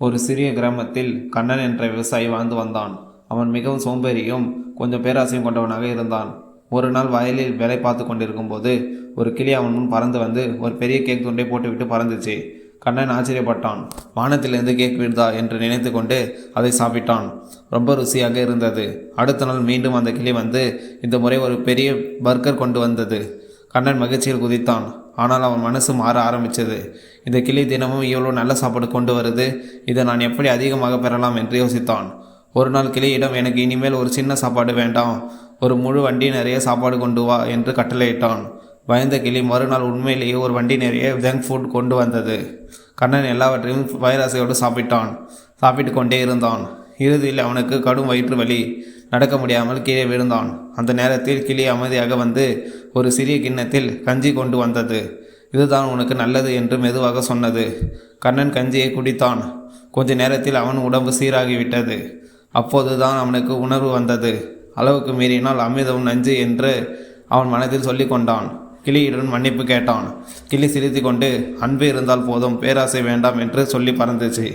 ஒரு சிறிய கிராமத்தில் கண்ணன் என்ற விவசாயி வாழ்ந்து வந்தான். அவன் மிகவும் சோம்பேறியும் கொஞ்சம் பேராசையும் கொண்டவனாக இருந்தான். ஒரு நாள் வயலில் வேலை பார்த்து கொண்டிருக்கும் போது ஒரு கிளி அவன் முன் பறந்து வந்து ஒரு பெரிய கேக் துண்டை போட்டுவிட்டு பறந்துச்சு. கண்ணன் ஆச்சரியப்பட்டான். வானத்திலிருந்து கேக் விழுதா என்று நினைத்து கொண்டு அதை சாப்பிட்டான். ரொம்ப ருசியாக இருந்தது. அடுத்த நாள் மீண்டும் அந்த கிளி வந்து இந்த முறை ஒரு பெரிய பர்கர் கொண்டு வந்தது. கண்ணன் மகிழ்ச்சியில் குதித்தான். ஆனால் அவன் மனசு மாற ஆரம்பித்தது. இந்த கிளி தினமும் இவ்வளோ நல்ல சாப்பாடு கொண்டு வருது, இதை நான் எப்படி அதிகமாக பெறலாம் என்று யோசித்தான். ஒரு நாள் கிளியிடம், எனக்கு இனிமேல் ஒரு சின்ன சாப்பாடு வேண்டாம், ஒரு முழு வண்டி நிறைய சாப்பாடு கொண்டு வா என்று கட்டளையிட்டான். பயந்த கிளி மறுநாள் உண்மையிலேயே ஒரு வண்டி நிறைய ஜங்க் ஃபுட் கொண்டு வந்தது. கண்ணன் எல்லாவற்றையும் வைராசையோடு சாப்பிட்டு கொண்டே இருந்தான். இறுதியில் அவனுக்கு கடும் வயிற்று வலி. நடக்க முடியாமல் கீழே விழுந்தான். அந்த நேரத்தில் கிளி அமைதியாக வந்து ஒரு சிறிய கிண்ணத்தில் கஞ்சி கொண்டு வந்தது. இதுதான் உனக்கு நல்லது என்று மெதுவாக சொன்னது. கண்ணன் கஞ்சியை குடித்தான். கொஞ்ச நேரத்தில் அவன் உடம்பு சீராகிவிட்டது. அப்போதுதான் அவனுக்கு உணர்வு வந்தது. அளவுக்கு மீறினால் அமிர்தம் நஞ்சு என்று அவன் மனதில் சொல்லி கொண்டான். கிளியுடன் மன்னிப்பு கேட்டான். கிளி சிரித்து கொண்டு, அன்பு இருந்தால் போதும், பேராசை வேண்டாம் என்று சொல்லி பறந்துச்சு.